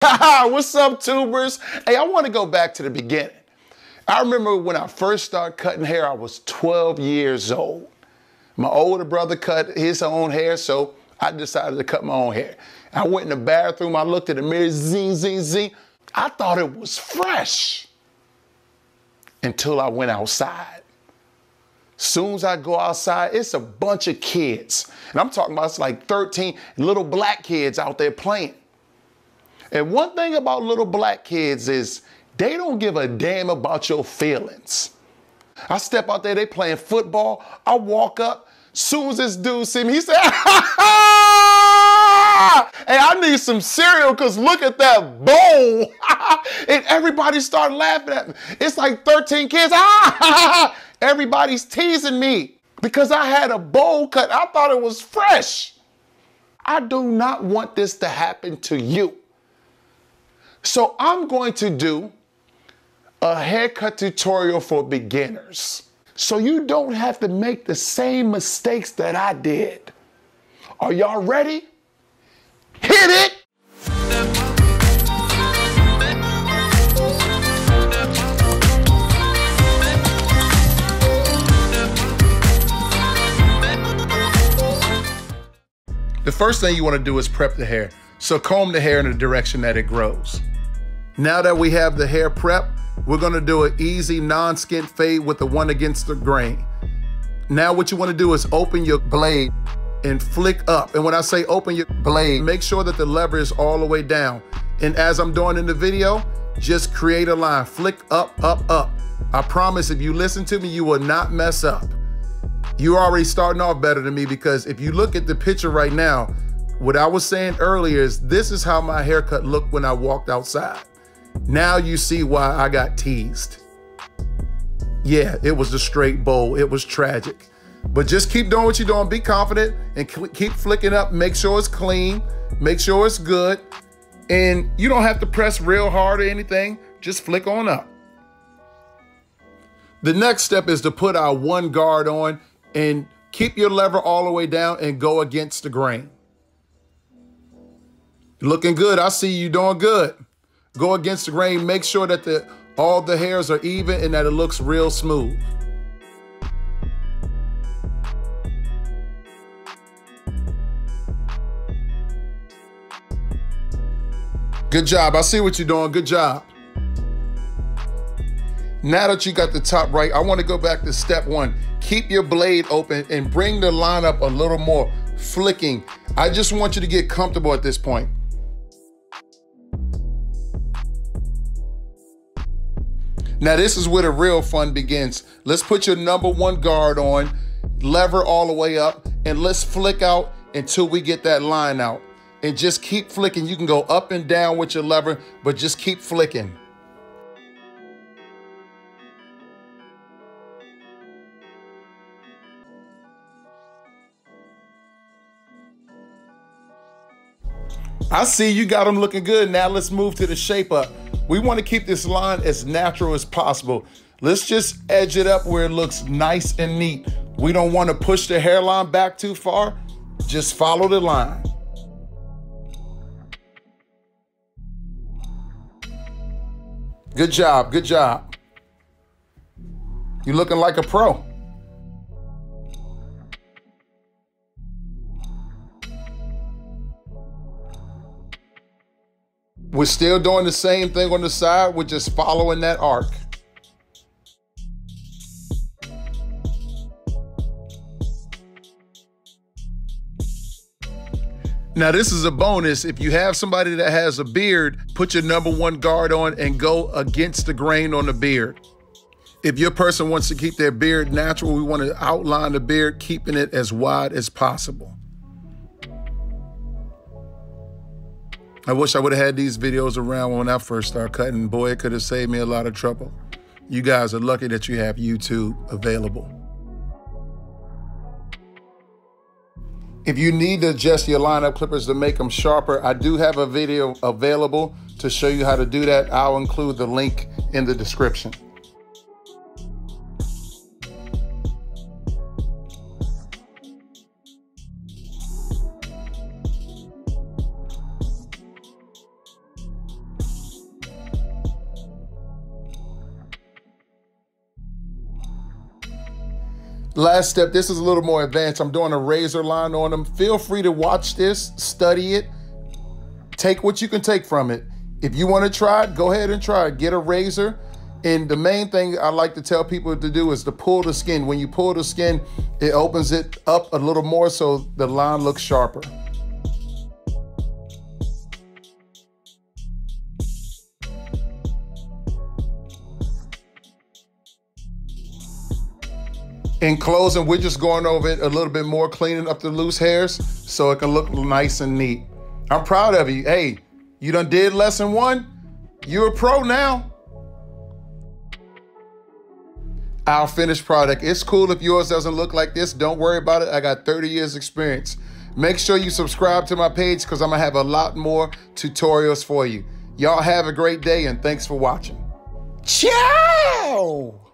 What's up, tubers? Hey, I want to go back to the beginning. I remember when I first started cutting hair, I was 12 years old. My older brother cut his own hair, so I decided to cut my own hair. I went in the bathroom, I looked at the mirror, zing. I thought it was fresh until I went outside. Soon as I go outside, it's a bunch of kids. And I'm talking about it's like 13 little black kids out there playing. And one thing about little black kids is they don't give a damn about your feelings. I step out there, they playing football. I walk up. Soon as this dude see me, he said, hey, I need some cereal because look at that bowl. And everybody started laughing at me. It's like 13 kids. Everybody's teasing me because I had a bowl cut. I thought it was fresh. I do not want this to happen to you. So I'm going to do a haircut tutorial for beginners so you don't have to make the same mistakes that I did. Are y'all ready? Hit it! The first thing you want to do is prep the hair. So comb the hair in the direction that it grows. Now that we have the hair prepped, we're gonna do an easy non-skint fade with the one against the grain. Now what you wanna do is open your blade and flick up. And when I say open your blade, make sure that the lever is all the way down. And as I'm doing in the video, just create a line, flick up, up, up. I promise if you listen to me, you will not mess up. You're already starting off better than me because if you look at the picture right now, what I was saying earlier is this is how my haircut looked when I walked outside. Now you see why I got teased. Yeah, it was a straight bowl. It was tragic. But just keep doing what you're doing. Be confident and keep flicking up. Make sure it's clean. Make sure it's good. And you don't have to press real hard or anything. Just flick on up. The next step is to put our one guard on and keep your lever all the way down and go against the grain. Looking good. I see you doing good. Go against the grain. Make sure that all the hairs are even and that it looks real smooth. Good job. I see what you're doing. Good job. Now that you got the top right, I want to go back to step one. Keep your blade open and bring the line up a little more, flicking. I just want you to get comfortable at this point. Now this is where the real fun begins. Let's put your number one guard on, lever all the way up, and let's flick out until we get that line out. And just keep flicking. You can go up and down with your lever, but just keep flicking. I see you got them looking good. Now let's move to the shape up. We want to keep this line as natural as possible. Let's just edge it up where it looks nice and neat. We don't want to push the hairline back too far. Just follow the line. Good job, good job. You're looking like a pro. We're still doing the same thing on the side. We're just following that arc. Now this is a bonus. If you have somebody that has a beard, put your number one guard on and go against the grain on the beard. If your person wants to keep their beard natural, we want to outline the beard, keeping it as wide as possible. I wish I would have had these videos around when I first started cutting. Boy, it could have saved me a lot of trouble. You guys are lucky that you have YouTube available. If you need to adjust your lineup clippers to make them sharper, I do have a video available to show you how to do that. I'll include the link in the description. Last step, this is a little more advanced. I'm doing a razor line on them. Feel free to watch this, study it, take what you can take from it. If you want to try it, go ahead and try it. Get a razor. And the main thing I like to tell people to do is to pull the skin. When you pull the skin, it opens it up a little more so the line looks sharper. In closing, we're just going over it a little bit more, cleaning up the loose hairs so it can look nice and neat. I'm proud of you. Hey, you done did lesson 1. You're a pro now. Our finished product. It's cool if yours doesn't look like this. Don't worry about it. I got 30 years experience. Make sure you subscribe to my page because I'm gonna have a lot more tutorials for you. Y'all have a great day and thanks for watching. Ciao!